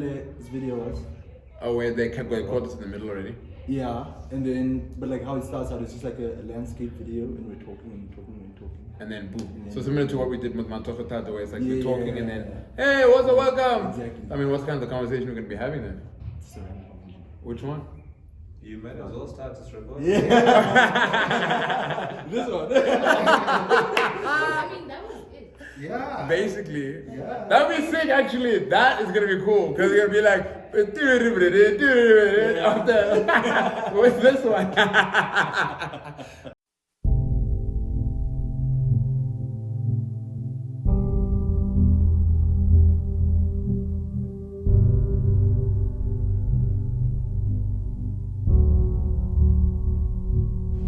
This video was. Oh, where they kept going, caught us in the middle already. Yeah, and then, but like how it starts out, it's just like a landscape video, and we're talking and talking and talking. And then boom. And then So similar to what we did with Matofa Tata, where it's like Yeah. we're talking and then, hey, what's the welcome? Exactly. I mean, what's kind of the conversation we're going to be having then? It's a random conversation. Which one? You might as well start this record. Yeah. This one. I mean, that was it. Yeah. Basically. Yeah. That would be sick, actually. That is going to be cool. Because you're going to be like, after, with this one.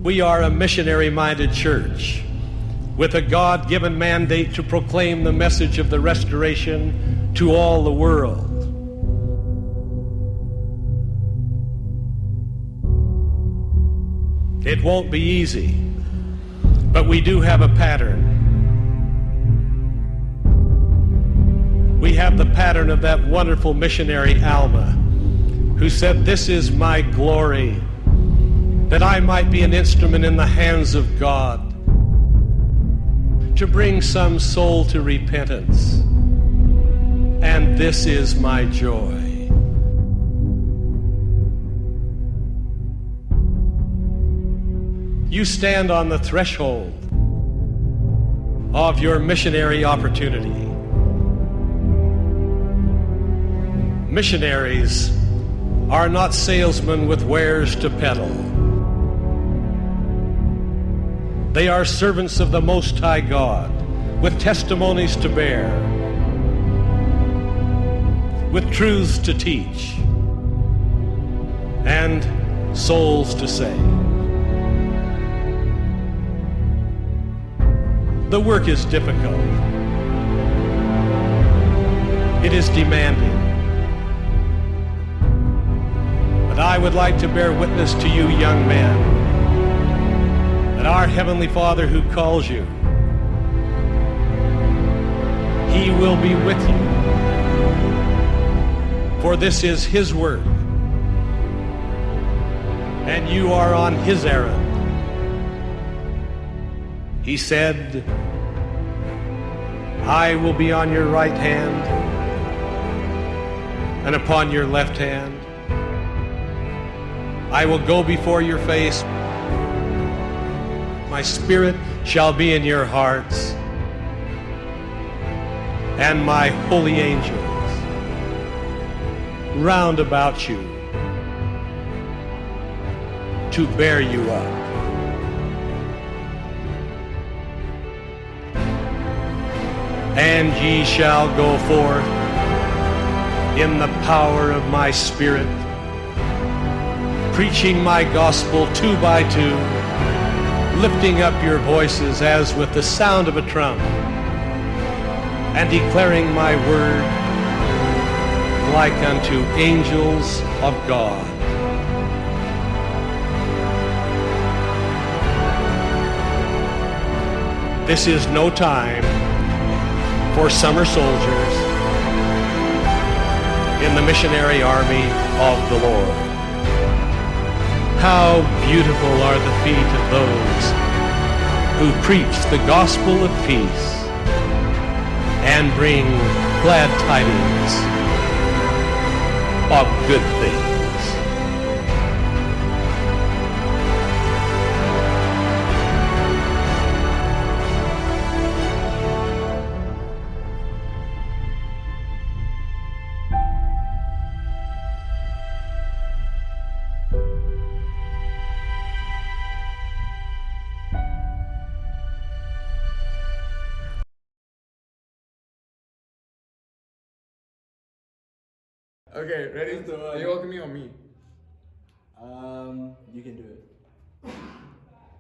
We are a missionary-minded church with a God-given mandate to proclaim the message of the restoration to all the world. It won't be easy, but we do have a pattern. We have the pattern of that wonderful missionary Alma, who said, "This is my glory, that I might be an instrument in the hands of God, to bring some soul to repentance. And this is my joy." You stand on the threshold of your missionary opportunity. Missionaries are not salesmen with wares to peddle. They are servants of the Most High God, with testimonies to bear, with truths to teach, and souls to save. The work is difficult. It is demanding. But I would like to bear witness to you, young men, that our Heavenly Father who calls you, He will be with you. For this is His work, and you are on His errand. He said, "I will be on your right hand and upon your left hand. I will go before your face. My spirit shall be in your hearts, and my holy angels round about you to bear you up." And ye shall go forth in the power of my Spirit, preaching my gospel two by two, lifting up your voices as with the sound of a trumpet, and declaring my word like unto angels of God. This is no time for summer soldiers in the missionary army of the Lord. How beautiful are the feet of those who preach the gospel of peace and bring glad tidings of good things. Okay, ready? Are you welcoming me or me? You can do it.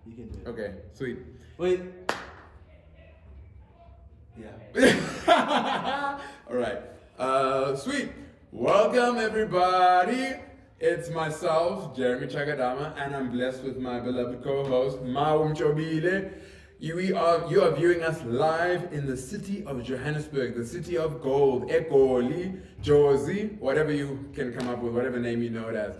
You can do it. Okay, sweet. Wait. Yeah. Alright. Sweet. Welcome everybody. It's myself, Jeremy Chagadama, and I'm blessed with my beloved co-host, Maum Chobile. You are viewing us live in the city of Johannesburg, the city of gold, Egoli, Josie, whatever you can come up with, whatever name you know it as.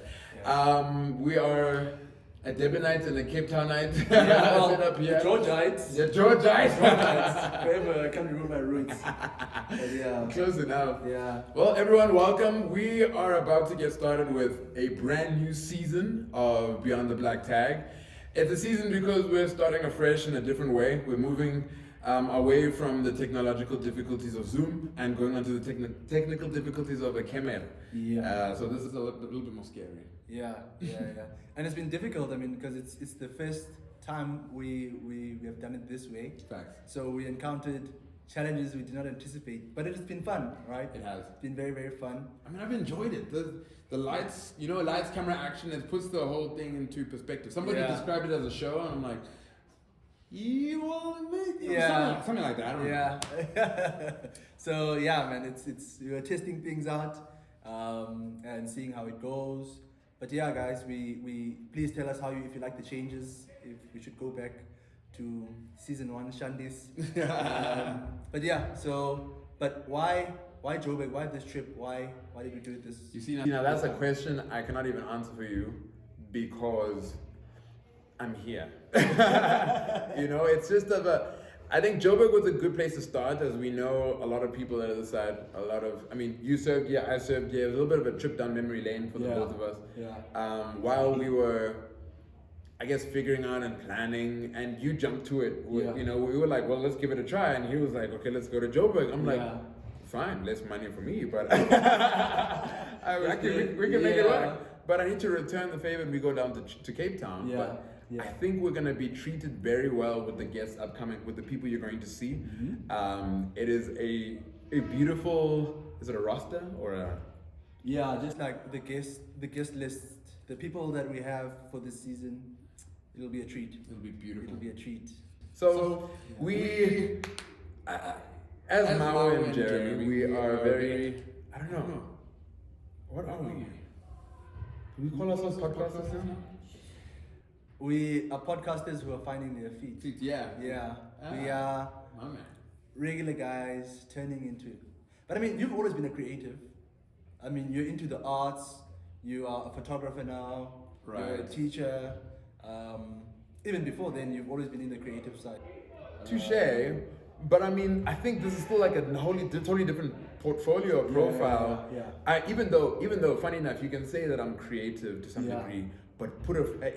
We are a Debonite and a Cape Townite set up here. Georgites. Yeah, Georgites. Forever, I can't remember my roots. But yeah. Close enough. Yeah. Well, everyone, welcome. We are about to get started with a brand new season of Beyond the Black Tag. It's a season because we're starting afresh in a different way. We're moving away from the technological difficulties of Zoom and going on to the technical difficulties of a camera. Yeah. So this is a little bit more scary. Yeah. And it's been difficult, I mean, because it's the first time we have done it this way. Facts. So we encountered challenges we did not anticipate, but it has been fun, right? It has. It's been very, very fun. I mean, I've enjoyed it. The lights, lights, camera, action, it puts the whole thing into perspective. Somebody described it as a show, and I'm like, you want to make something like that. I don't know. So yeah, man, it's we were testing things out and seeing how it goes. But yeah, guys, we please tell us if you like the changes, if we should go back to season 1 Shandis. But why Joburg? Why this trip? Why did we do this? You see, now that's a question I cannot even answer for you because I'm here. It's just I think Joburg was a good place to start, as we know a lot of people on the other side. You served here, I served here. It was a little bit of a trip down memory lane for the both of us. Yeah. While we were, I guess, figuring out and planning, and you jumped to it. We were like, well, let's give it a try. And he was like, okay, let's go to Joburg. I'm like, fine, less money for me, but we can make it work. But I need to return the favor and we go down to Cape Town. But I think we're going to be treated very well with the guests upcoming, with the people you're going to see. Mm-hmm. It is a beautiful, is it a roster or a... Yeah, just like the guest list, the people that we have for this season, it'll be a treat. It'll be beautiful. It'll be a treat. So we... As Mao and Jeremy, we are very... I don't know. What are we? Do we call ourselves podcasters now? We are podcasters who are finding their feet. Yeah. We are my man. Regular guys turning into... But I mean, you've always been a creative. I mean, you're into the arts. You are a photographer now. Right. You're a teacher. Even before then, you've always been in the creative side. Touche. But I mean, I think this is still like a totally different portfolio or profile. Yeah. Even though, funny enough, you can say that I'm creative to some degree, but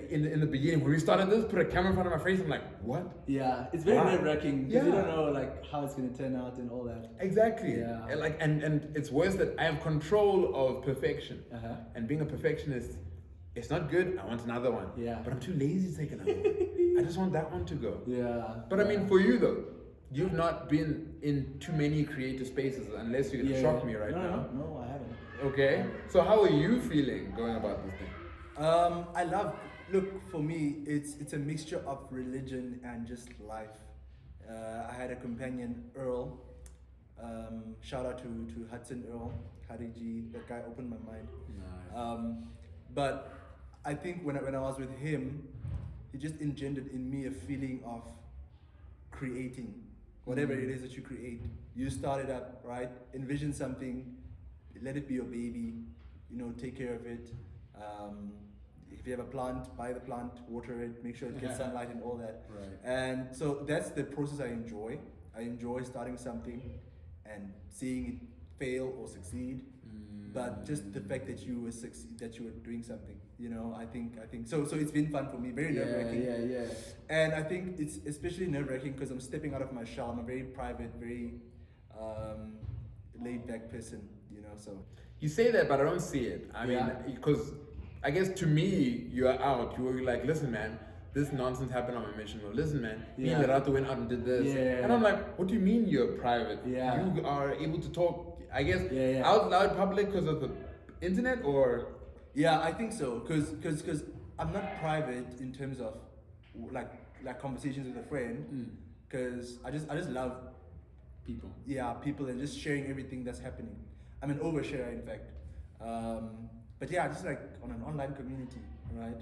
in the beginning when we started this, put a camera in front of my face, I'm like, what? Yeah, it's very nerve-wracking because you don't know how it's gonna turn out and all that. Exactly. Yeah. And it's worse that I have control of perfection. And being a perfectionist, it's not good. I want another one. Yeah. But I'm too lazy to take another one. I just want that one to go. Yeah. But I mean, for you though, you've not been in too many creative spaces unless you're gonna shock me right now. No, I haven't. Okay. So how are you feeling going about this thing? For me, it's a mixture of religion and just life. I had a companion, Earl. Shout out to Hudson Earl, Hariji. That guy opened my mind. Nice. But I think when I was with him, he just engendered in me a feeling of creating. Whatever it is that you create, you start it up, right? Envision something, let it be your baby, take care of it. If you have a plant, buy the plant, water it, make sure it gets sunlight and all that. Right. And so that's the process I enjoy. I enjoy starting something and seeing it fail or succeed. But just the fact that you were doing something, I think so it's been fun for me, very nerve-wracking. Yeah. And I think it's especially nerve-wracking because I'm stepping out of my shell. I'm a very private, very laid-back person, so. You say that, but I don't see it. I mean, because I guess to me, you are out. You were like, listen, man, this nonsense happened on my mission. Or listen, man, me and Lerato went out and did this. And I'm like, what do you mean you're private? Yeah. You are able to talk, I guess, Yeah. out loud public because of the internet, or? Yeah, I think so. Because I'm not private in terms of like conversations with a friend. Because I just love People. Yeah, people and just sharing everything that's happening. I'm an oversharer, in fact. But yeah, just like on an online community, right?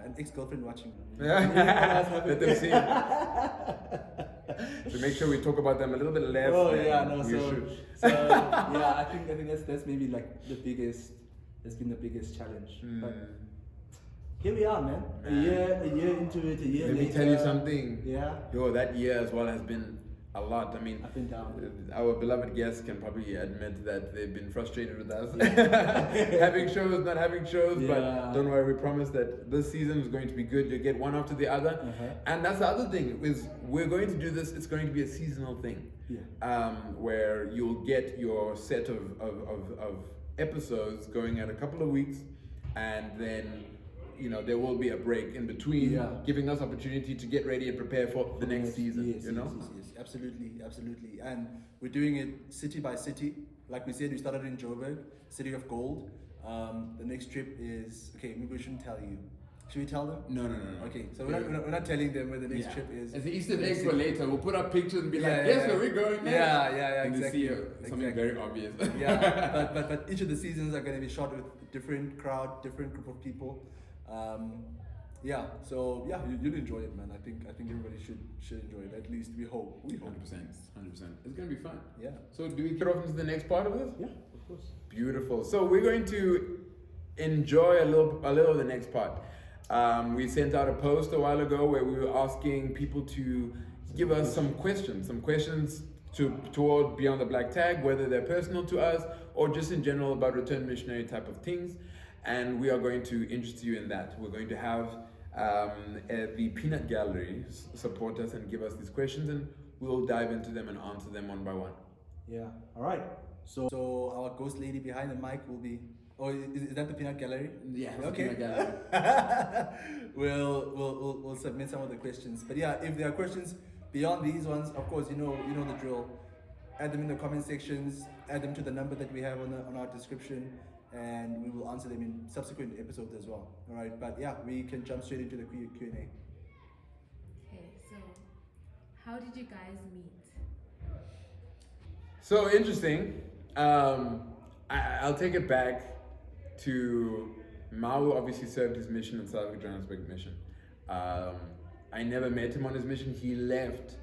an ex-girlfriend watching. Let them see. So make sure we talk about them a little bit less. Oh than yeah, no. we should. So yeah, I think that's maybe like the biggest. That's been the biggest challenge. But here we are, man. A year into it. A year Let later. me tell you something. Yeah. Yo, that year as well has been a lot. I mean, Up and down. our beloved guests can probably admit that they've been frustrated with us. Having shows, not having shows, but Yeah. don't worry, we promise that this season is going to be good. You get one after the other. And that's the other thing, is we're going to do this, it's going to be a seasonal thing. Yeah. Where you'll get your set of episodes going at a couple of weeks, and then there will be a break in between, giving us opportunity to get ready and prepare for the next season. Yes, absolutely. And we're doing it city by city. Like we said, we started in Joburg, City of Gold. The next trip is, okay, maybe we shouldn't tell you. Should we tell them? No. Okay, so we're not telling them where the next trip is. As the Easter eggs for later, we'll put up pictures and be like, Yeah, guess yeah. where we're going next. Yeah, And exactly. you see something very obvious. Yeah, but each of the seasons are going to be shot with different crowd, different group of people. So you'll enjoy it, man. I think everybody should enjoy it. At least we hope. 100%. It's gonna be fun. Yeah. So do we get off into the next part of this? Yeah, of course. Beautiful. So we're going to enjoy a little of the next part. We sent out a post a while ago where we were asking people to give us some questions toward Beyond the Black Tag, whether they're personal to us or just in general about return missionary type of things. And we are going to interest you in that. We're going to have the Peanut Gallery support us and give us these questions, and we'll dive into them and answer them one by one. Yeah. All right. So our ghost lady behind the mic will be. Oh, is that the Peanut Gallery? Yeah. Okay. We'll submit some of the questions. But yeah, if there are questions beyond these ones, of course, you know the drill. Add them in the comment sections. Add them to the number that we have on our description, and we will answer them in subsequent episodes as well. All right. But yeah, we can jump straight into the Q&A. Okay, so how did you guys meet? So interesting. I'll take it back to Mau. Obviously served his mission in South Africa, Johannesburg mission. I never met him on his mission. He left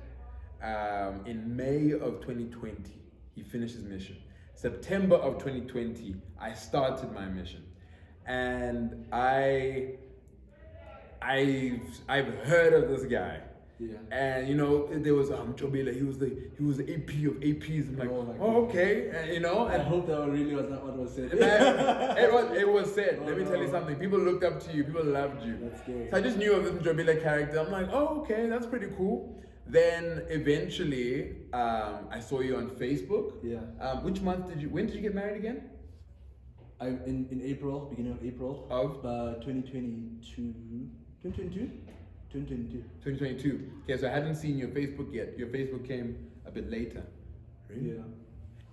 in May of 2020. He finished his mission. September of 2020, I started my mission, and I've heard of this guy. yeah. And there was Jobela. He was the AP of APs. I'm like, okay, and I hope that really was not what was said. it was said. Let me tell you something. People looked up to you. People loved you. That's scary. So I just knew of this Jobela character. I'm like, oh, okay, that's pretty cool. Then eventually, I saw you on Facebook. Yeah. Which month when did you get married again? In April, beginning of April Of? 2022. 2022. 2022. Okay, so I hadn't seen your Facebook yet. Your Facebook came a bit later. Yeah.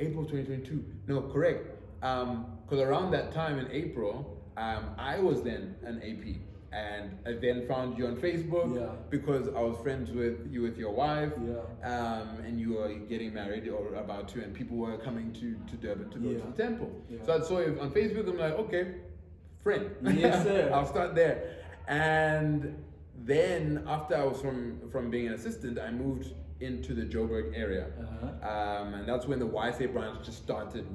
April 2022. No, correct. Because around that time in April, I was then an AP. And I then found you on Facebook because I was friends with your wife, and you were getting married or about to, and people were coming to Durban to go to the temple. Yeah. So I saw you on Facebook. I'm like, okay, friend. Yes, sir. I'll start there. And then after I was from being an assistant, I moved into the Joburg area, and that's when the YSA branch just started.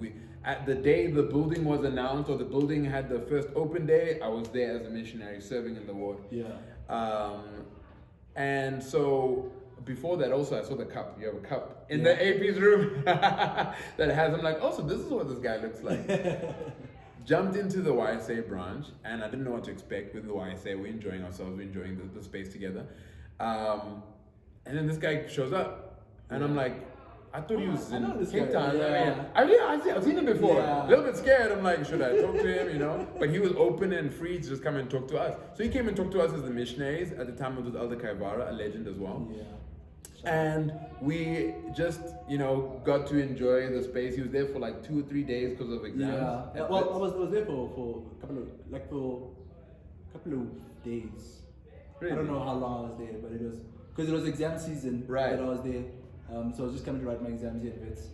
At the day the building was announced, or the building had the first open day, I was there as a missionary serving in the ward. And so before that also I saw the cup. You have a cup in the AP's room that has, I'm like, oh, so this is what this guy looks like. Jumped into the YSA branch, and I didn't know what to expect with the YSA. We're enjoying ourselves, we're enjoying the space together. And then this guy shows up, and I'm like, I thought he was in Cape Town. I've seen him before. A little bit scared. I'm like, should I talk to him? But he was open and free to just come and talk to us. So he came and talked to us as the missionaries. At the time, it was Elder Kaivara, a legend as well. And we just, got to enjoy the space. He was there for like 2 or 3 days because of exams. Well, I was there for a couple of days. Really? I don't know how long I was there, but it was because it was exam season. Right. That I was there. So I was just coming to write my exams here in Vets.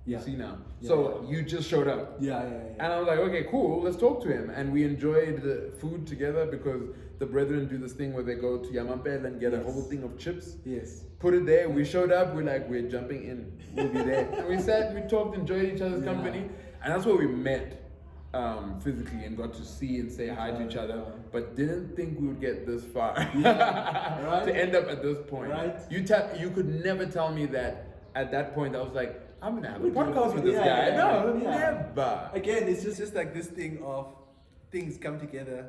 Yeah. You see now. Yeah, So yeah. you just showed up. Yeah. And I was like, okay, cool, let's talk to him. And we enjoyed the food together because the brethren do this thing where they go to Yamampel and get a Yes. whole thing of chips. Yes. Put it there. We showed up. We're jumping in. We'll be there. And we sat, we talked, enjoyed each other's Yeah. company. And that's where we met physically and got to see and say hi to each other. Yeah. But didn't think we would get this far. Yeah, right. To end up at this point. Right. You could never tell me that at that point I was like, I'm going to have a We do podcast it. with this Yeah, guy. yeah, No, yeah. never. Again, it's It's just like this thing of things come together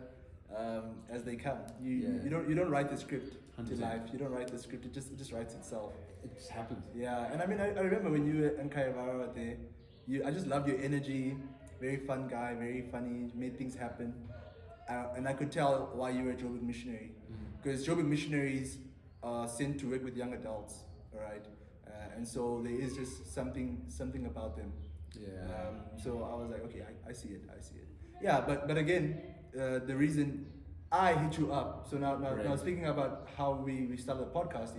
as they come. You don't write the script to 100%. life. You don't write the script. It just writes itself. It just happens. Yeah, and I mean I remember when you and Kayavara were there. I just loved your energy. Very fun guy, very funny. Made things happen, and I could tell why you were a Joburg missionary, because Joburg missionaries are sent to work with young adults, all right, and so there is just something about them. Yeah. So I was like, okay, I see it. Yeah, but again, the reason I hit you up. So now Right. speaking about how we started the podcast.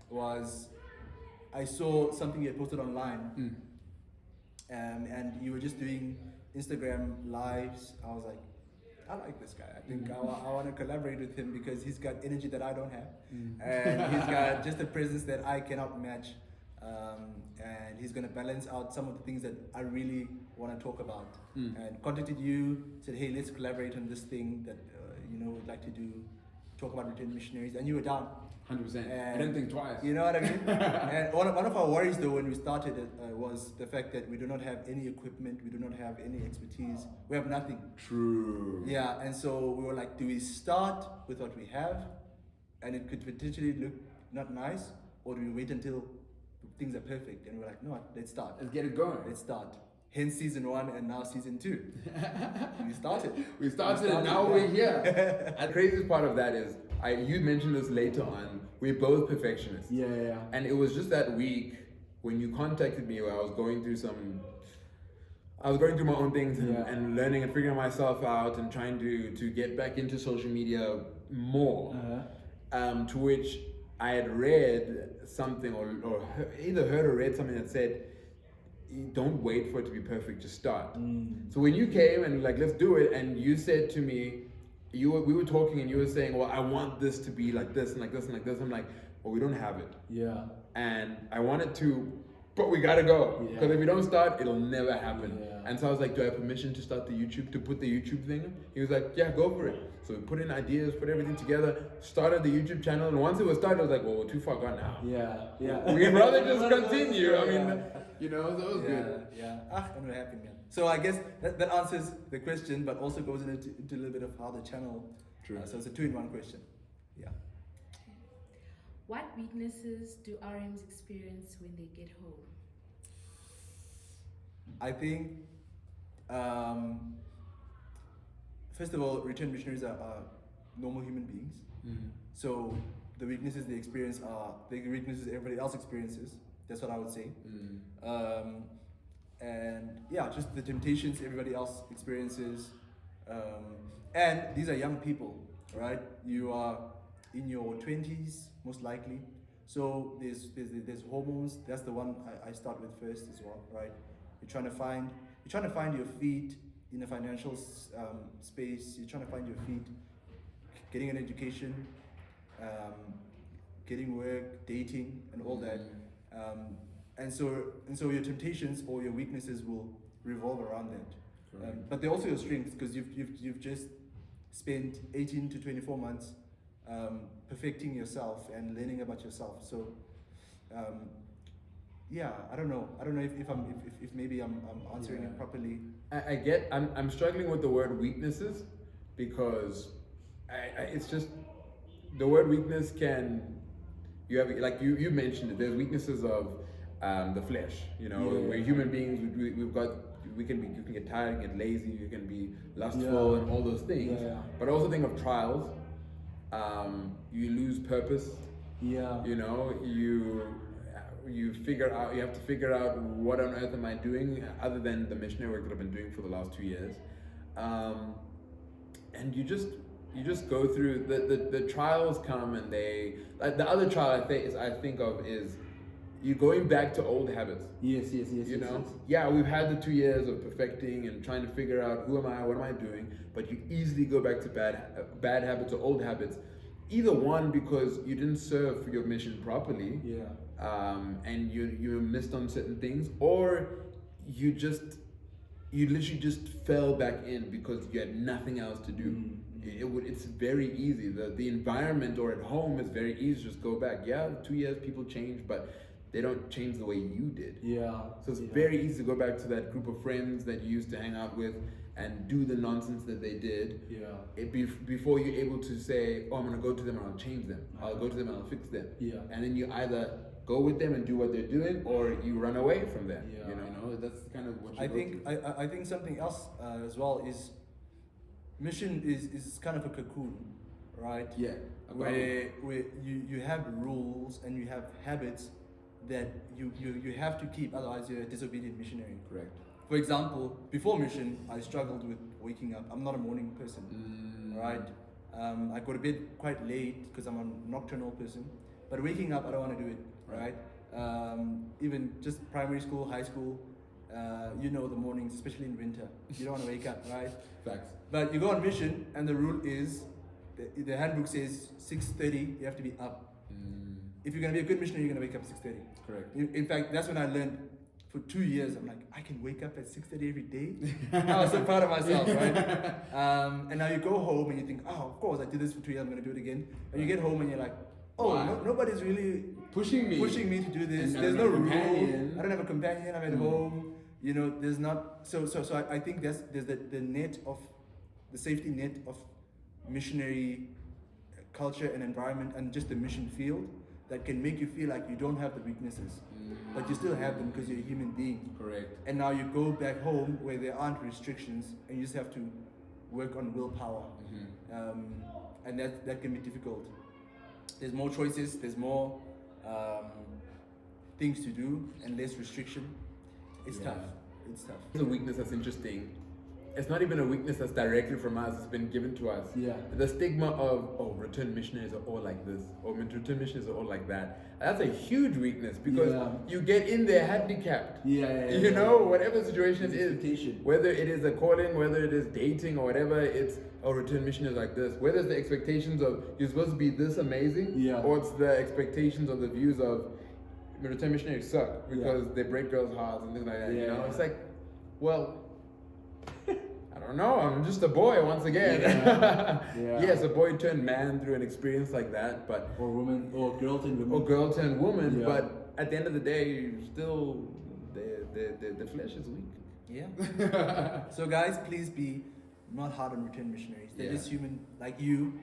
Was I saw something you had posted online, and you were just doing Instagram lives. I was like, I like this guy. I think I want to collaborate with him because he's got energy that I don't have, and he's got just a presence that I cannot match. And he's gonna balance out some of the things that I really want to talk about. And contacted you, said, hey, let's collaborate on this thing that would like to do, talk about returned missionaries, and you were down. 100%. I And didn't think twice. You know what I mean? And one of our worries though when we started it was the fact that we do not have any equipment, we do not have any expertise, we have nothing. True. Yeah, and so we were like, do we start with what we have and it could potentially look not nice, or do we wait until things are perfect? And we're like, no, let's start. Let's get it going. Let's start. Hence season 1 and now season 2. We started. We started and now we're here. And the craziest part of that is, you mentioned this later on, we're both perfectionists. Yeah. And it was just that week when you contacted me where I was going through my own things and learning and figuring myself out and trying to get back into social media more. To which I had read something or either heard or read something that said, don't wait for it to be perfect, just start. So when you came and like, let's do it, and you said to me, we were talking and you were saying, well, I want this to be like this and like this and like this. I'm like, well, we don't have it. Yeah. And I wanted to, but we gotta go. Yeah. Because if we don't start, it'll never happen. Yeah. And so I was like, do I have permission to start to put the YouTube thing? He was like, yeah, go for it. So we put in ideas, put everything together, started the YouTube channel, and once it was started, I was like, well, we're too far gone now. Yeah. We'd rather just continue. I mean, so it was good. Yeah. And we're happy, man. So I guess that answers the question, but also goes into a little bit of how the channel. True. So it's a 2-in-1 question. Yeah. What weaknesses do RMs experience when they get home? I think, first of all, returned missionaries are normal human beings. So the weaknesses they experience are the weaknesses everybody else experiences. That's what I would say. And yeah, just the temptations everybody else experiences. And these are young people, right? You are in your 20s, most likely. So there's hormones. That's the one I start with first as well, right? You're trying to find your feet in the financial space. You're trying to find your feet, getting an education, getting work, dating, and all that. And so your temptations or your weaknesses will revolve around that. But they're also your strengths, because you've just spent 18 to 24 months perfecting yourself and learning about yourself. So yeah, I don't know if maybe I'm answering it properly. I'm struggling with the word weaknesses, because it's just the word weakness you have, you mentioned it, there's weaknesses of the flesh, we're human beings, you can get tired, get lazy, you can be lustful and all those things. But I also think of trials. You lose purpose. You have to figure out what on earth am I doing other than the missionary work that I've been doing for the last 2 years. And you just go through the trials come, and the other trial I think of is you're going back to old habits. Yes. You know, yeah, we've had the 2 years of perfecting and trying to figure out who am I, what am I doing, but you easily go back to bad habits or old habits. Either one, because you didn't serve your mission properly, and you missed on certain things, or you literally just fell back in because you had nothing else to do. It's very easy. The environment or at home is very easy to just go back. Yeah, 2 years people change, but they don't change the way you did. Yeah. So it's very easy to go back to that group of friends that you used to hang out with and do the nonsense that they did. Yeah. Before you're able to say, oh, I'm gonna go to them and I'll change them. I'll go to them and I'll fix them. Yeah. And then you either go with them and do what they're doing, or you run away from them. Yeah. You know, that's kind of what you I think something else as well is mission is kind of a cocoon, right? Yeah. Where you have rules and you have habits that you have to keep, otherwise you're a disobedient missionary. Correct. For example, before mission, I struggled with waking up. I'm not a morning person, right? I go to bed quite late because I'm a nocturnal person. But waking up, I don't want to do it, right? Even just primary school, high school, you know the mornings, especially in winter. You don't want to wake up, right? Facts. But you go on mission, and the rule is, the handbook says 6:30, you have to be up. If you're going to be a good missionary, you're going to wake up 6:30. Correct. In fact, that's when I learned. For 2 years, I'm like, I can wake up at 6:30 every day. I was so proud of myself, right? And now you go home and you think, oh, of course, I did this for 2 years, I'm going to do it again. And you get home and you're like, oh, Wow. Nobody's really Pushing me to do this. And There's I no don't rule. have a companion. I don't have a companion. I'm at home. You know, there's not. So I think there's the net of the safety net of missionary culture and environment and just the mission field that can make you feel like you don't have the weaknesses, but you still have them because you're a human being. Correct. And now you go back home where there aren't restrictions and you just have to work on willpower. And that can be difficult. There's more choices, there's more things to do and less restriction. It's tough. It's tough. It's a weakness that's interesting. It's not even a weakness that's directly from us, it's been given to us. Yeah. The stigma of, oh, return missionaries are all like this, or return missionaries are all like that. That's a huge weakness because you get in there handicapped. You know, whatever situation it is, whether it is a calling, whether it is dating or whatever, it's, oh, return missionaries like this. Whether it's the expectations of, you're supposed to be this amazing, or it's the expectations of the views of, return missionaries suck because they break girls' hearts and things like that. You know, it's like, well, I don't know, I'm just a boy once again. Yes, a boy turned man through an experience like that, but or woman, or girl turned woman. Or girl turned woman, but at the end of the day, still the flesh is weak. Yeah. So guys, please be not hard on return missionaries. They're just human like you.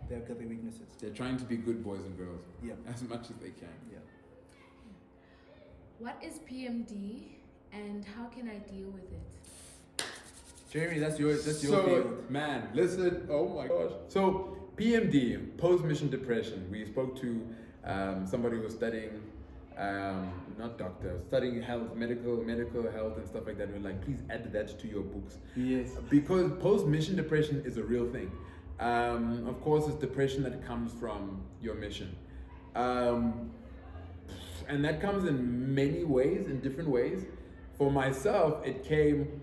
They've got their weaknesses. They're trying to be good boys and girls. Yeah. As much as they can. Yeah. What is PMD and how can I deal with it? Jeremy, that's your so, field. Man, listen, oh my gosh. So, PMD, post-mission depression. We spoke to somebody who was studying, not doctor, studying health, medical health and stuff like that. We're like, please add that to your books. Yes. Because post-mission depression is a real thing. Of course, it's depression that comes from your mission. And that comes in many ways, in different ways. For myself, it came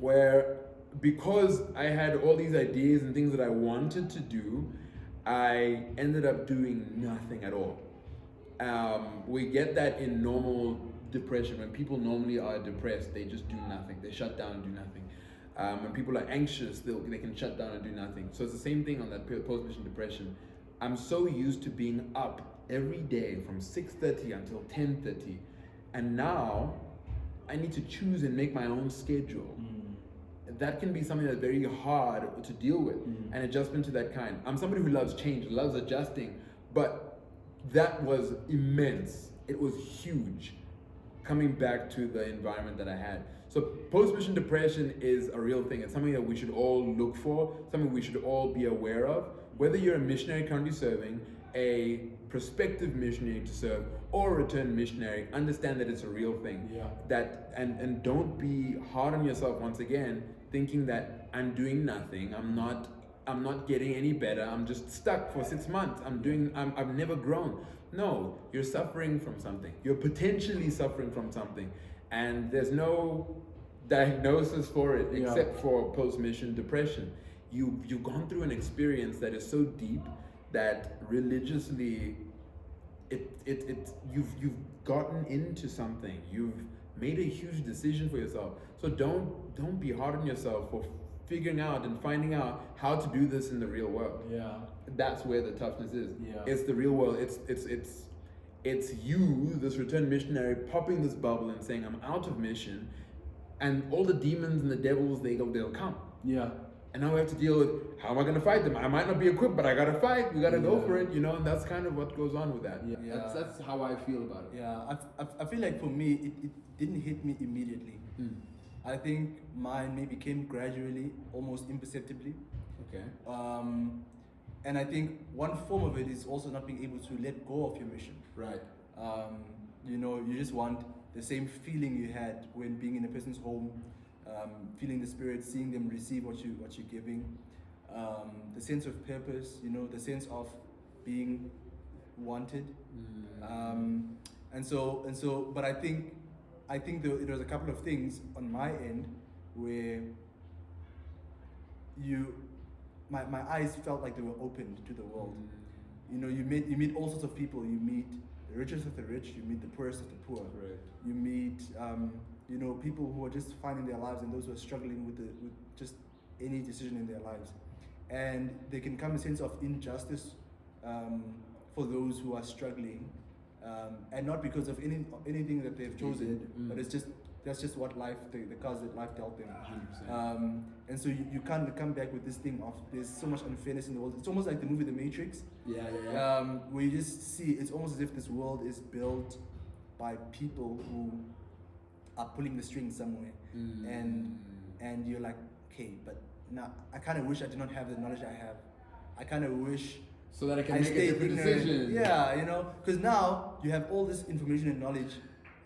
where, because I had all these ideas and things that I wanted to do, I ended up doing nothing at all. We get that in normal depression. When people normally are depressed, they just do nothing. They shut down and do nothing. When people are anxious, they can shut down and do nothing. So it's the same thing on that post-mission depression. I'm so used to being up every day from 6:30 until 10:30, and now I need to choose and make my own schedule. That can be something that's very hard to deal with, an adjustment to that kind. I'm somebody who loves change, loves adjusting, but that was immense. It was huge coming back to the environment that I had. So post-mission depression is a real thing. It's something that we should all look for, something we should all be aware of. Whether you're a missionary currently serving, a prospective missionary to serve, or a returned missionary, understand that it's a real thing. That and don't be hard on yourself once again, thinking that I'm doing nothing, I'm not getting any better, I'm just stuck for 6 months, I've never grown. No, you're suffering from something. You're potentially suffering from something. And there's no diagnosis for it except for post-mission depression. You've gone through an experience that is so deep that religiously you've gotten into something. You've made a huge decision for yourself. So don't be hard on yourself for figuring out and finding out how to do this in the real world. Yeah. That's where the toughness is. Yeah. It's the real world. It's you, this returned missionary, popping this bubble and saying, I'm out of mission, and all the demons and the devils, they'll come. Yeah. And now we have to deal with, how am I going to fight them? I might not be equipped, but I got to fight. We got to go for it, and that's kind of what goes on with that. Yeah. That's how I feel about it. Yeah, I feel like for me, it didn't hit me immediately. I think mine maybe came gradually, almost imperceptibly. Okay. And I think one form of it is also not being able to let go of your mission. Right. You just want the same feeling you had when being in a person's home, feeling the spirit, seeing them receive what you're giving, the sense of purpose, the sense of being wanted. But I think there was a couple of things on my end where my eyes felt like they were opened to the world. You meet all sorts of people. You meet the richest of the rich. You meet the poorest of the poor. Right. You meet people who are just finding their lives, and those who are struggling with just any decision in their lives. And there can come a sense of injustice for those who are struggling, and not because of anything that they've chosen, but that's just what life, the cards that life dealt them. 100%. And so you can't come back with this thing of there's so much unfairness in the world. It's almost like the movie The Matrix. Where you just see, it's almost as if this world is built by people who are pulling the strings somewhere. And you're like, okay, but now I kind of wish I did not have the knowledge I have. I kind of wish So that I can I make a stayed different ignorant. decision. Yeah, because now you have all this information and knowledge,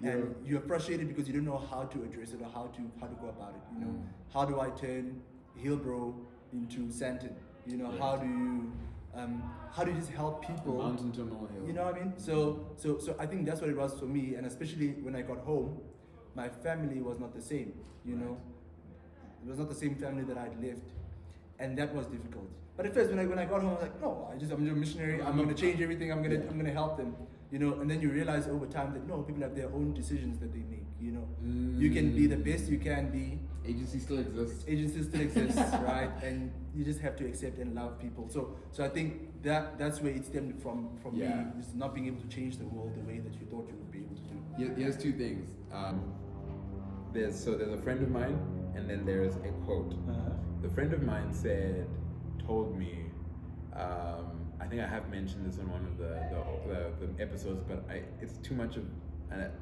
and you're frustrated because you don't know how to address it or how to go about it. How do I turn Hillbro into Santon? How do you just help people? Mountain to a molehill. You know what I mean? So I think that's what it was for me, and especially when I got home, my family was not the same. It was not the same family that I'd left, and that was difficult. But at first, when I got home, I was like, no, I'm a missionary. I'm going to change everything. I'm going to help them. And then you realize over time that no, people have their own decisions that they make. You can be the best you can be. Agency still exists. Agency still exists, right? And you just have to accept and love people. So I think that's where it stemmed from me, is not being able to change the world the way that you thought you would be able to do. Here's two things. There's a friend of mine, and then there's a quote. The friend of mine told me, I think I have mentioned this in one of the episodes, but it's too much of,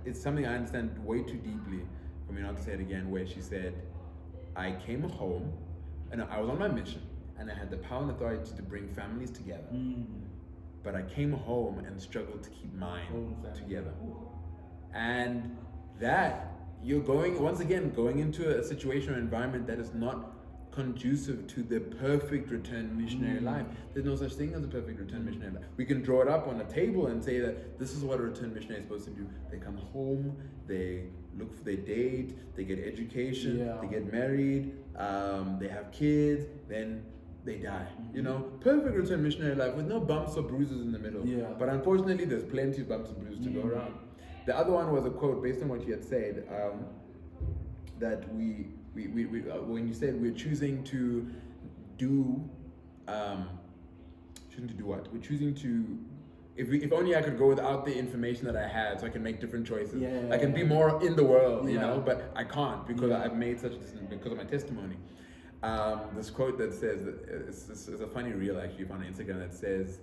it's something I understand way too deeply for me not to say it again, where she said, I came home, and I was on my mission, and I had the power and authority to bring families together, but I came home and struggled to keep mine together. And that, you're going into a situation or environment that is not conducive to the perfect returned missionary life. There's no such thing as a perfect returned missionary life. We can draw it up on a table and say that this is what a returned missionary is supposed to do. They come home, they date, they get education, they get married, they have kids, then they die. Perfect returned missionary life with no bumps or bruises in the middle. But unfortunately, there's plenty of bumps and bruises to go around. The other one was a quote based on what you had said, that we when you said we're choosing to do what? We're choosing to, if only I could go without the information that I had, so I can make different choices. I can be more in the world, but I can't because I've made such a decision because of my testimony. This quote that says, it's a funny reel actually on Instagram that says,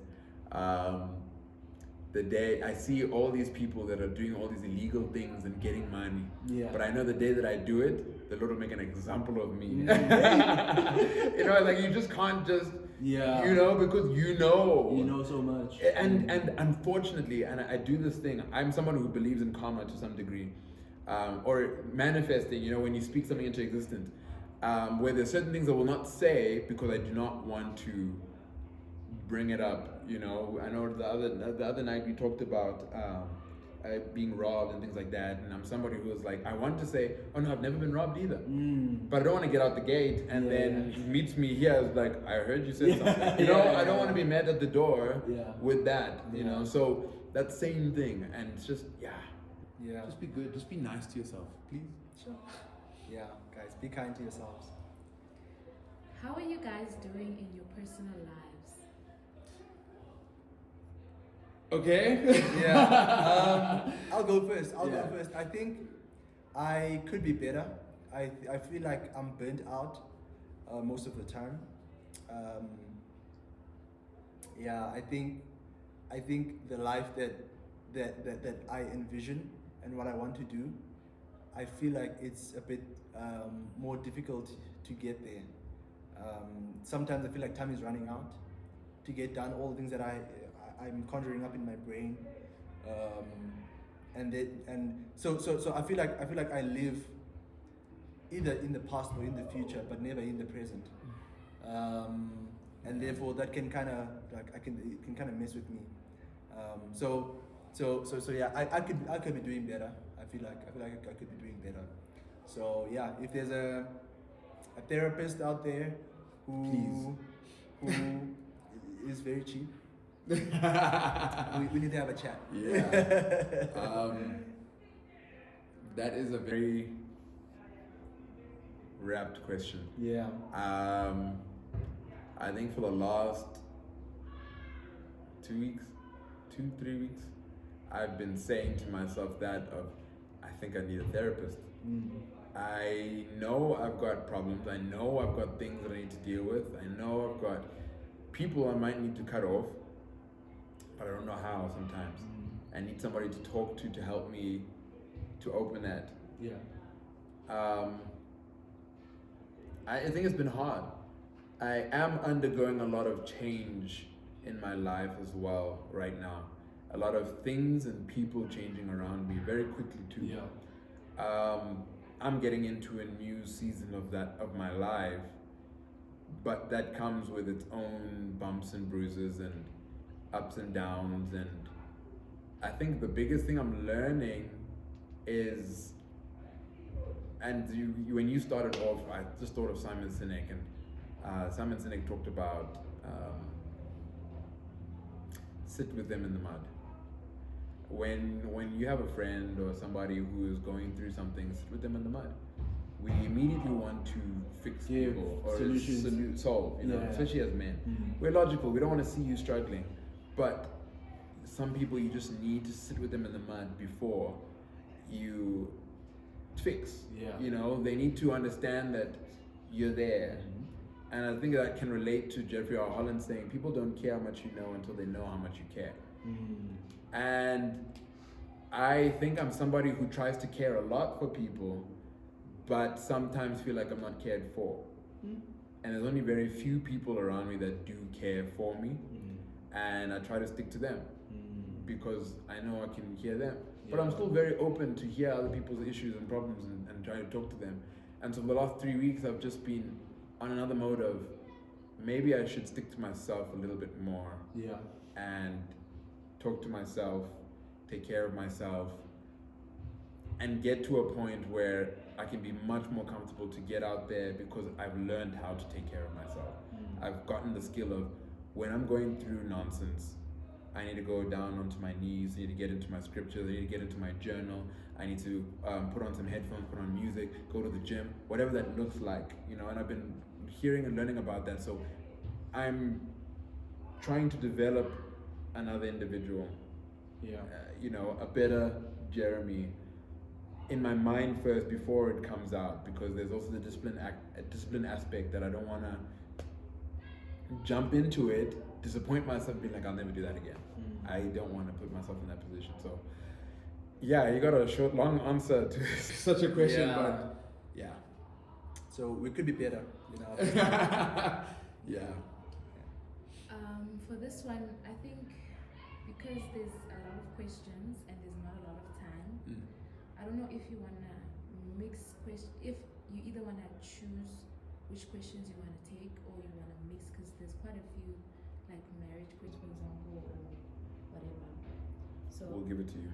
the day I see all these people that are doing all these illegal things and getting money, but I know the day that I do it, the Lord will make an example of me. Like you just can't just, because you know so much. And unfortunately, and I do this thing, I'm someone who believes in karma to some degree, or manifesting, when you speak something into existence, where there's certain things I will not say because I do not want to bring it up. You know, I know the other night we talked about being robbed and things like that, and I'm somebody who is like, I want to say, oh no, I've never been robbed either, but I don't want to get out the gate and then he meets me here as like, I heard you said something. You know, I don't want to be met at the door with that. You know, so that same thing, and it's just just be good, just be nice to yourself, please. Sure. Yeah, guys, be kind to yourselves. How are you guys doing in your personal lives? Okay. Yeah. I'll go first. I'll go first. I think I could be better. I feel like I'm burnt out most of the time. I think the life that I envision and what I want to do, I feel like it's a bit more difficult to get there. Sometimes I feel like time is running out to get done all the things that I'm conjuring up in my brain, so I feel like I live either in the past or in the future, but never in the present, and therefore that can kind of it can kind of mess with me. So yeah, I could be doing better. I feel like I could be doing better. So yeah, if there's a therapist out there who is very cheap, we need to have a chat. Yeah. That is a very wrapped question. Yeah. I think for the last 3 weeks, I've been saying to myself that I think I need a therapist. I know I've got problems. I know I've got things that I need to deal with. I know I've got people I might need to cut off, but I don't know how sometimes. I need somebody to talk to help me to open that. Yeah. I think it's been hard. I am undergoing a lot of change in my life as well right now. A lot of things and people changing around me very quickly too. Yeah. I'm getting into a new season of my life, but that comes with its own bumps and bruises and ups and downs. And I think the biggest thing I'm learning is, and when you started off, I just thought of Simon Sinek, and Simon Sinek talked about sit with them in the mud. When you have a friend or somebody who is going through something, sit with them in the mud. We immediately want to fix people or solve, especially as men. We're logical. We don't want to see you struggling, but some people you just need to sit with them in the mud before you fix. They need to understand that you're there. And I think that can relate to Jeffrey R. Holland saying, people don't care how much you know until they know how much you care. And I think I'm somebody who tries to care a lot for people, but sometimes feel like I'm not cared for. And there's only very few people around me that do care for me. And I try to stick to them because I know I can hear them. But I'm still very open to hear other people's issues and problems and try to talk to them. And so for the last 3 weeks, I've just been on another mode of maybe I should stick to myself a little bit more. And talk to myself, take care of myself, and get to a point where I can be much more comfortable to get out there because I've learned how to take care of myself. I've gotten the skill of when I'm going through nonsense, I need to go down onto my knees, I need to get into my scriptures, I need to get into my journal, I need to put on some headphones, put on music, go to the gym, whatever that looks like, and I've been hearing and learning about that. So I'm trying to develop another individual, a better Jeremy in my mind first before it comes out, because there's also the discipline aspect that I don't want to jump into it, disappoint myself, being like, I'll never do that again. I don't want to put myself in that position. So yeah, you got a long answer to such a question, but yeah. So we could be better, Yeah. For this one, I think because there's a lot of questions and there's not a lot of time, I don't know if you wanna mix questions, if you either wanna choose which questions you wanna take or you wanna mix, because there's quite a few like marriage quiz, for example, or whatever. So We'll give it to you.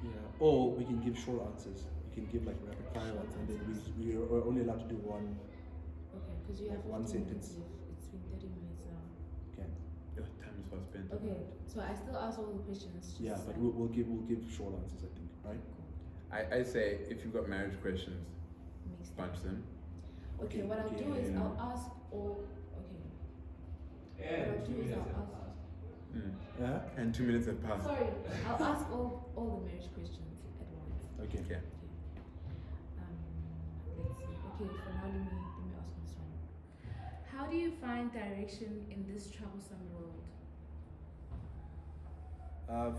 Yeah. Or we can give short answers. We can give like rapid fire ones, and then we are only allowed to do one. okay, because you have Like one 15 minutes sentence. left. It's been 30 minutes now. Okay. Yeah, time is well spent. Okay, so I still ask all the questions. Just Yeah, but like- we'll give short answers, I think, right? I say if you've got marriage questions, Mixed. bunch them. Okay, what I'll okay, do is yeah. I'll ask all. Okay. And What I'll 2 do is minutes I'll have ask. passed. Yeah. And 2 minutes have passed. Sorry, I'll ask all the marriage questions at once. Okay. Okay. Let's see. Okay, for now let me ask this one. How do you find direction in this troublesome world?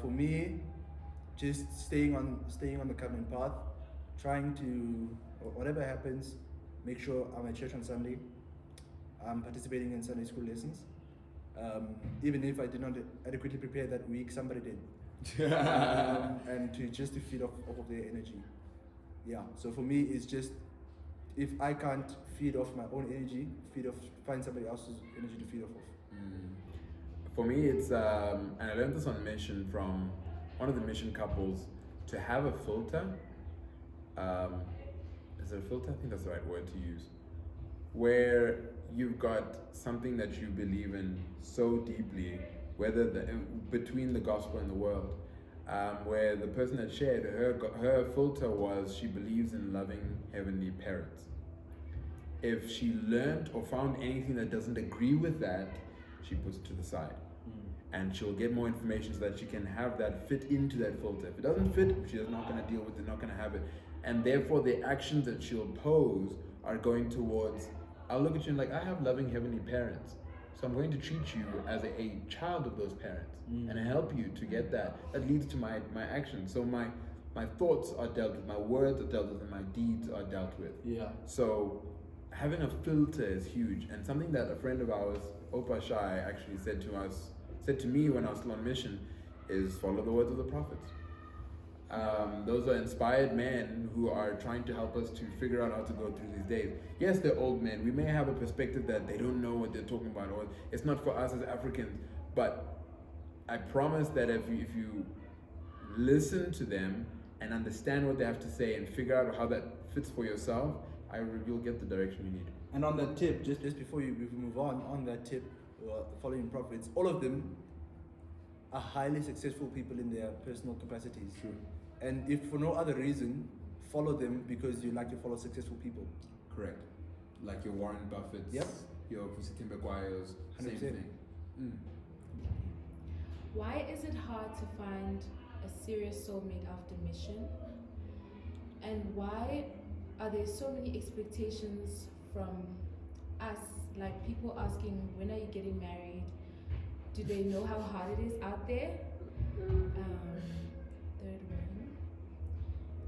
For me, just staying on the covenant path, trying to whatever happens, make sure I'm at church on Sunday. I'm participating in Sunday school lessons. Even if I did not adequately prepare that week, somebody did. And to feed off of their energy. Yeah. So for me, it's just if I can't feed off my own energy, find somebody else's energy to feed off of. For me, it's and I learned this on mission from one of the mission couples to have a filter. Is it a filter? I think that's the right word to use. Where you've got something that you believe in so deeply, whether between the gospel and the world, where the person that shared her filter was she believes in loving heavenly parents. If she learned or found anything that doesn't agree with that, she puts it to the side. And she'll get more information so that she can have that fit into that filter. If it doesn't fit, she's not going to deal with it, not going to have it. And therefore, the actions that she'll pose are going towards, I'll look at you and like, I have loving heavenly parents. So I'm going to treat you as a child of those parents and help you to get that. That leads to my actions. So my thoughts are dealt with, my words are dealt with, and my deeds are dealt with. Yeah. So having a filter is huge, and something that a friend of ours, Opa Shai, actually said to me when I was still on mission, is follow the words of the prophets. Those are inspired men who are trying to help us to figure out how to go through these days. Yes, they're old men. We may have a perspective that they don't know what they're talking about, or it's not for us as Africans. But I promise that if you listen to them and understand what they have to say and figure out how that fits for yourself, you'll get the direction you need. And on that tip, just before we move on that tip, following prophets, all of them are highly successful people in their personal capacities. True. And if for no other reason, follow them because you like to follow successful people. Correct. Like your Warren Buffetts, Yep. your Fusitim Beguayos, same 100%. thing. Why is it hard to find a serious soulmate after mission? And why are there so many expectations from us? Like people asking, when are you getting married? Do they know how hard it is out there? Third one.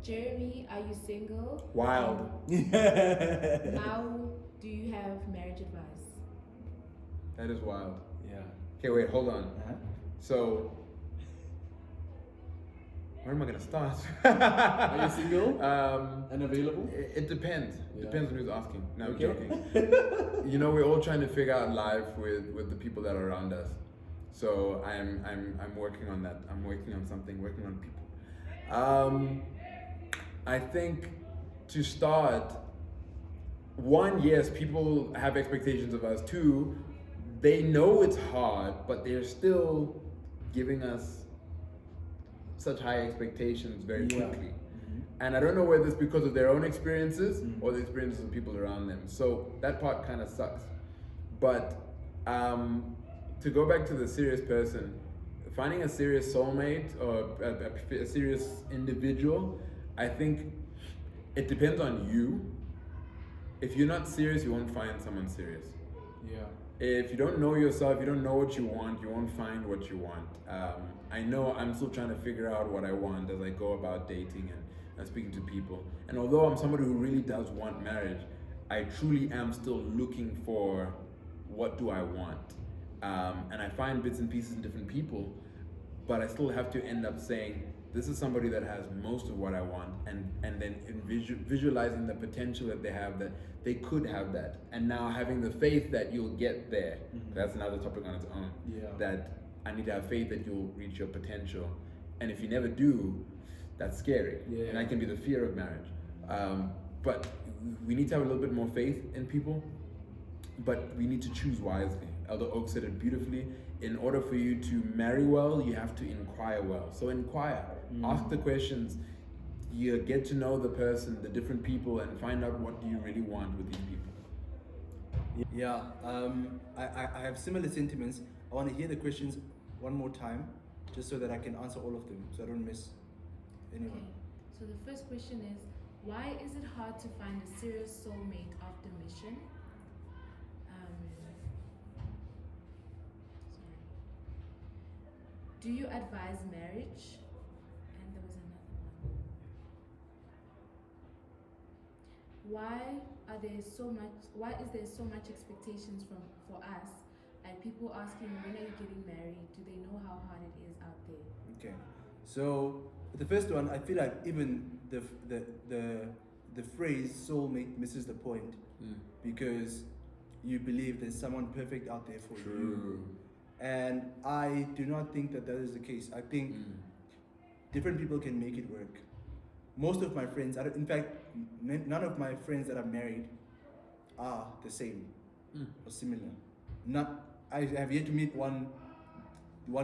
Jeremy, are you single? Wild. Now, do you have marriage advice? That is wild. Yeah. Okay, wait, hold on. Uh-huh. So, where am I gonna start? Are you single and available? It depends. Yeah. Depends on who's asking. No, I'm Okay. joking. You know, we're all trying to figure out life with the people that are around us. So I'm working on that. I'm working on something. Working on people. I think to start, one, yes, people have expectations of us. Two, they know it's hard, but they're still giving us such high expectations very Yeah. quickly. And I don't know whether it's because of their own experiences Mm. or the experiences of people around them. So that part kind of sucks. But to go back to the serious person, finding a serious soulmate or a serious individual, I think it depends on you. If you're not serious, you won't find someone serious. Yeah. If you don't know yourself, you don't know what you want, you won't find what you want. I know I'm still trying to figure out what I want as I go about dating and speaking to people. And although I'm somebody who really does want marriage, I truly am still looking for what do I want. And I find bits and pieces in different people, but I still have to end up saying, this is somebody that has most of what I want, and then visualizing the potential that they have, that they could have that, and now having the faith that you'll get there. That's another topic on its own. Yeah. That I need to have faith that you'll reach your potential, and if you never do, that's scary. Yeah. And that can be the fear of marriage. But we need to have a little bit more faith in people, but we need to choose wisely. Elder Oak said it beautifully. In order for you to marry well, you have to inquire well. So inquire, ask the questions, you get to know the person, the different people, and find out what do you really want with these people. Yeah, I have similar sentiments. I want to hear the questions one more time, just so that I can answer all of them, so I don't miss anyone. Okay. So the first question is, why is it hard to find a serious soulmate after mission? Sorry. Do you advise marriage? And there was another one. Why is there so much expectations for us? Like people asking, when are you getting married? Do they know how hard it is out there? Okay, so the first one, I feel like even the phrase soulmate misses the point, because you believe there's someone perfect out there for you, and I do not think that is the case. I think different people can make it work. Most of my friends, in fact, none of my friends that are married are the same or similar. I have yet to meet one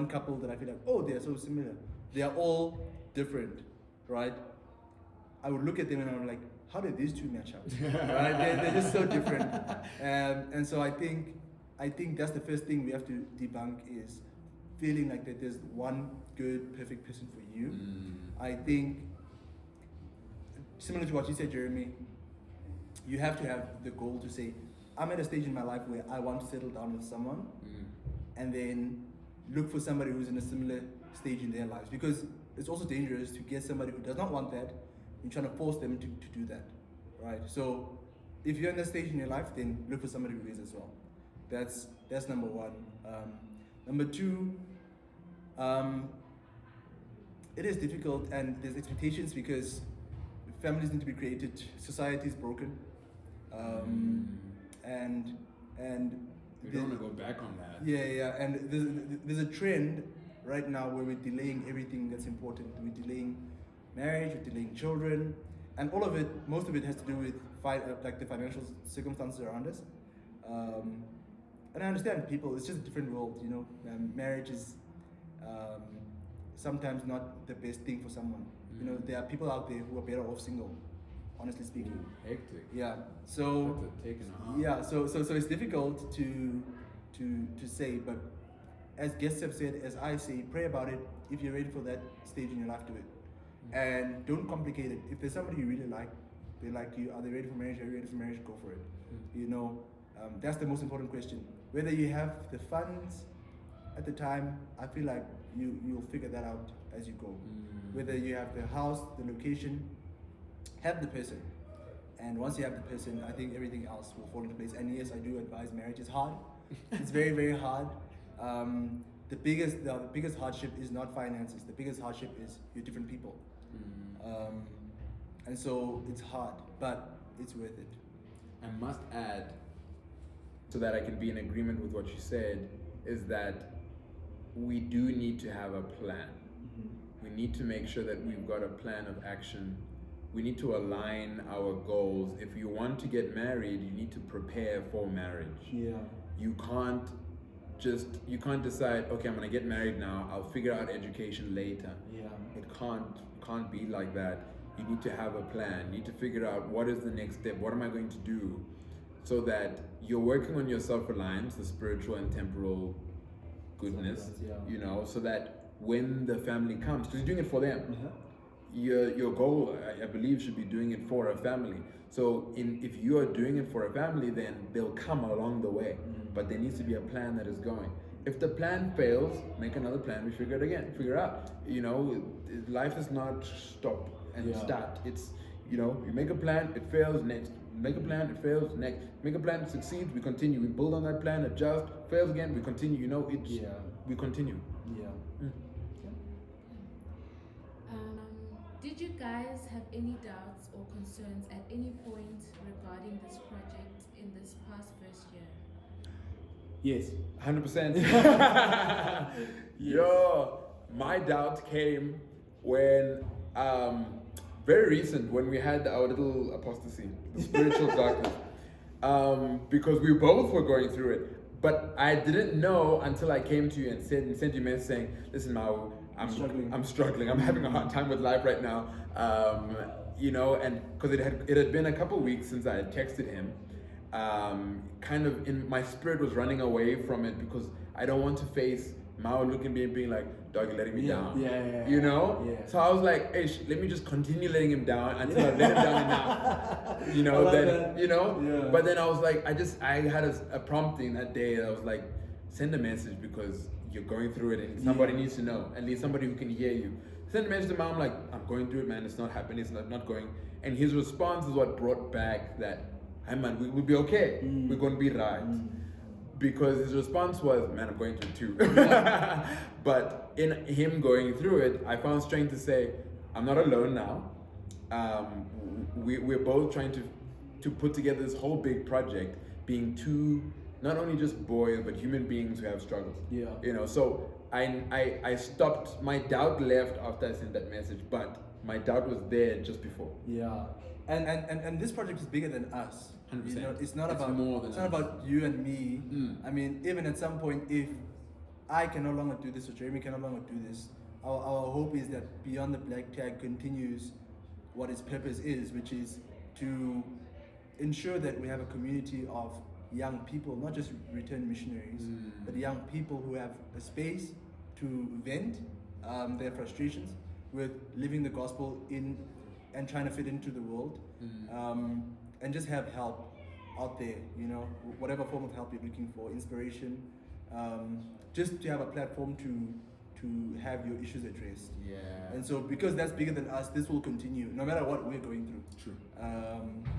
couple that I feel like, oh, they are so similar. They are all different, right? I would look at them and I'm like, how did these two match up? Right? They're just so different. And so I think that's the first thing we have to debunk, is feeling like that there's one good, perfect person for you. I think, similar to what you said, Jeremy, you have to have the goal to say, I'm at a stage in my life where I want to settle down with someone, and then look for somebody who's in a similar stage in their lives, because it's also dangerous to get somebody who does not want that and trying to force them to do that, right? So if you're in that stage in your life, then look for somebody who is as well. That's number one. Number two, it is difficult, and there's expectations because families need to be created, society is broken, and we don't want to go back on that. Yeah, and there's a trend right now where we're delaying everything that's important. We're delaying marriage, we're delaying children, and all of it, most of it has to do with like the financial circumstances around us. And I understand people, it's just a different world, you know. Marriage is sometimes not the best thing for someone. You know, there are people out there who are better off single, honestly speaking. Hectic. Yeah. So That's a take and a half. yeah, so it's difficult to say, but as guests have said, as I say, pray about it. If you're ready for that stage in your life, do it. And don't complicate it. If there's somebody you really like, they like you, are they ready for marriage? Are you ready for marriage? Go for it. You know, that's the most important question. Whether you have the funds at the time, I feel like you'll figure that out as you go. Whether you have the house, the location, have the person. And once you have the person, I think everything else will fall into place. And yes, I do advise marriage. It's hard. It's very, very hard. The biggest hardship is not finances. The biggest hardship is you're different people. And so it's hard, but it's worth it. I must add, so that I can be in agreement with what you said, is that we do need to have a plan. We need to make sure that we've got a plan of action. We need to align our goals. If you want to get married, you need to prepare for marriage. Yeah. You can't decide, okay, I'm gonna get married now, I'll figure out education later. Yeah. It can't be like that. You need to have a plan. You need to figure out what is the next step, what am I going to do, so that you're working on your self-reliance, the spiritual and temporal goodness, you know, so that when the family comes, because you're doing it for them, your goal, I believe, should be doing it for a family. So if you are doing it for a family, then they'll come along the way. But there needs to be a plan that is going. If the plan fails, make another plan, we figure out. You know, life is not stop and start. It's, you know, you make a plan, it fails, next. Make a plan, it fails, next. Make a plan, it succeeds, we continue. We build on that plan, adjust, fails again, we continue. You know, we continue. Yeah. Did you guys have any doubts or concerns at any point regarding this project in this past first year? Yes. 100%. Yo, my doubt came when, very recent, when we had our little apostasy, the spiritual darkness, because we both were going through it. But I didn't know until I came to you and sent you a message saying, listen, Mau, I'm struggling. I'm having a hard time with life right now. You know, and because it had been a couple weeks since I had texted him. Kind of in my spirit was running away from it because I don't want to face Mao looking at me and being like, dog, you're letting me down. Yeah. You know? Yeah. So I was like, hey, let me just continue letting him down until I let him down enough. You know, that. you know? Yeah. But then I was like, I had a prompting that day that I was like, send a message because you're going through it and somebody needs to know. At least somebody who can hear you. Send a message to Mao, I'm like, I'm going through it, man. It's not happening. It's not going. And his response is what brought back that, hey man, we'll be okay. We're going to be right. Because his response was, man, I'm going through it too. But in him going through it, I found strength to say, I'm not alone now. We're both trying to put together this whole big project, being two, not only just boys, but human beings who have struggles. Yeah. You know, so I stopped, my doubt left after I sent that message, but my doubt was there just before. Yeah. And this project is bigger than us. 100%. You know, it's not It's about more than it's not us. about you and me. I mean, even at some point, if I can no longer do this or Jeremy can no longer do this, our hope is that Beyond the Black Tag continues what its purpose is, which is to ensure that we have a community of young people, not just returned missionaries, but young people who have a space to vent their frustrations with living the gospel in and trying to fit into the world, and just have help out there, you know, whatever form of help you're looking for, inspiration, just to have a platform to have your issues addressed. Yeah. And so because that's bigger than us, this will continue no matter what we're going through. True.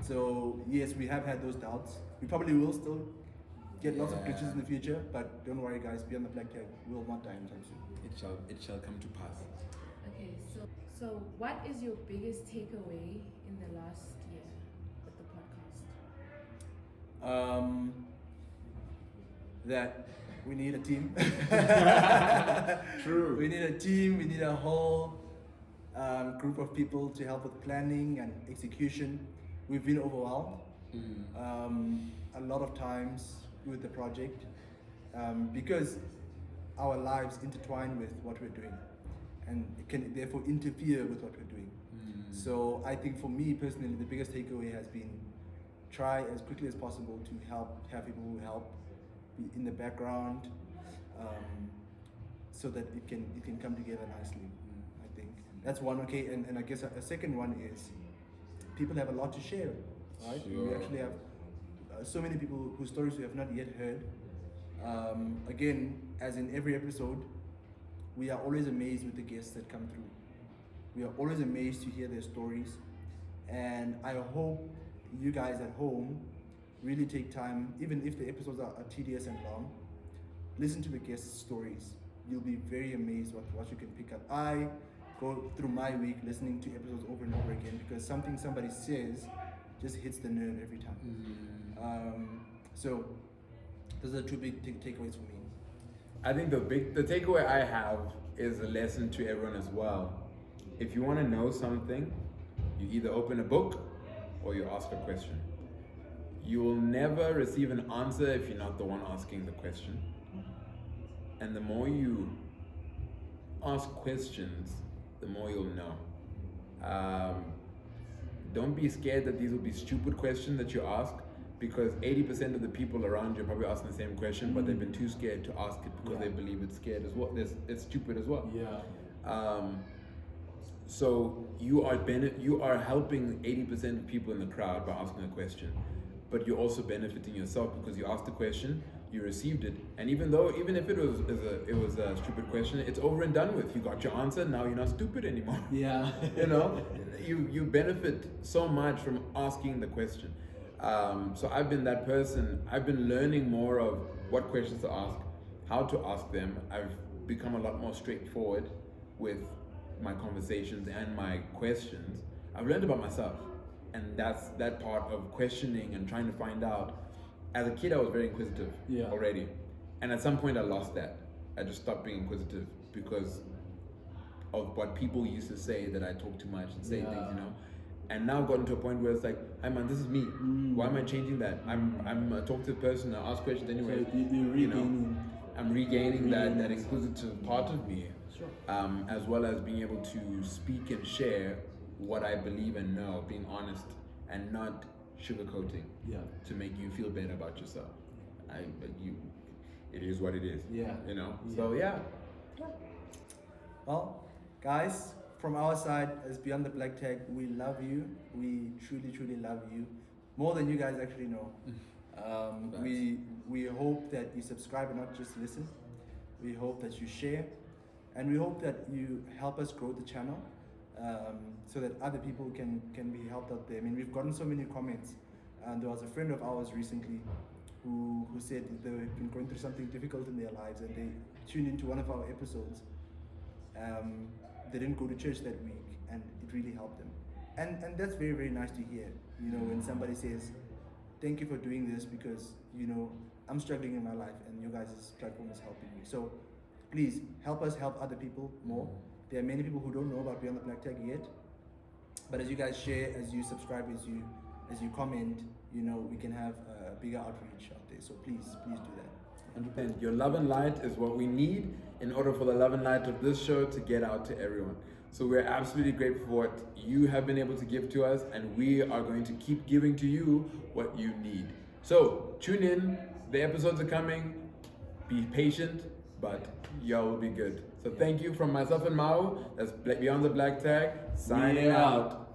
So yes, we have had those doubts. We probably will still get lots of Yeah. glitches in the future, but don't worry guys, Beyond the Black Tag will not die anytime soon. It shall come to pass. Okay, so what is your biggest takeaway in the last year with the podcast? That we need a team. True. We need a team, we need a whole group of people to help with planning and execution. We've been overwhelmed a lot of times with the project because our lives intertwine with what we're doing and it can therefore interfere with what we're doing. So I think for me personally, the biggest takeaway has been try as quickly as possible to have people who help be in the background, so that it can come together nicely. I think that's one. Okay, and I guess a second one is people have a lot to share, right? We Sure. actually have so many people whose stories we have not yet heard. Again, as in every episode, we are always amazed with the guests that come through. We are always amazed to hear their stories, and I hope you guys at home really take time, even if the episodes are tedious and long, listen to the guest stories. You'll be very amazed what you can pick up. I go through my week listening to episodes over and over again because something somebody says just hits the nerve every time. So those are two big takeaways for me. I think the takeaway I have is a lesson to everyone as well. If you want to know something, you either open a book or you ask a question. You will never receive an answer if you're not the one asking the question. And the more you ask questions, the more you'll know. Don't be scared that these will be stupid questions that you ask, because 80% of the people around you are probably asking the same question, but they've been too scared to ask it because they believe it's scared as well. It's stupid as well. Yeah. So you are helping 80% of people in the crowd by asking a question, but you're also benefiting yourself because you asked the question, you received it, and even if it was a stupid question, it's over and done with. You got your answer. Now you're not stupid anymore. Yeah. You know, you benefit so much from asking the question. So I've been that person. I've been learning more of what questions to ask, how to ask them. I've become a lot more straightforward with my conversations and my questions, I've learned about myself. And that's that part of questioning and trying to find out. As a kid, I was very inquisitive already. And at some point, I lost that. I just stopped being inquisitive because of what people used to say, that I talk too much and say things, you know. And now I've gotten to a point where it's like, hey man, this is me. Why am I changing that? I'm a talkative person. I ask questions anyway. So you're regaining. I'm regaining that inquisitive part of me, Sure. as well as being able to speak and share what I believe and know, being honest and not sugarcoating to make you feel better about yourself. It is what it is. Yeah. You know. So yeah. Well, guys, from our side as Beyond the Black Tag, we love you. We truly, truly love you. More than you guys actually know. We hope that you subscribe and not just listen. We hope that you share. And we hope that you help us grow the channel so that other people can be helped out there. I mean, we've gotten so many comments. And there was a friend of ours recently who said that they've been going through something difficult in their lives and they tuned into one of our episodes. They didn't go to church that week and it really helped them. And that's very, very nice to hear, you know, when somebody says, thank you for doing this because, you know, I'm struggling in my life and your guys' platform is helping me. So please help us help other people more. There are many people who don't know about Beyond the Black Tag yet. But as you guys share, as you subscribe, as you comment, you know, we can have a bigger outreach out there. So please do that. And your love and light is what we need in order for the love and light of this show to get out to everyone. So we're absolutely grateful for what you have been able to give to us, and we are going to keep giving to you what you need. So tune in, the episodes are coming, be patient, but y'all will be good. So thank you from myself and Mao, that's Beyond the Black Tag, signing out.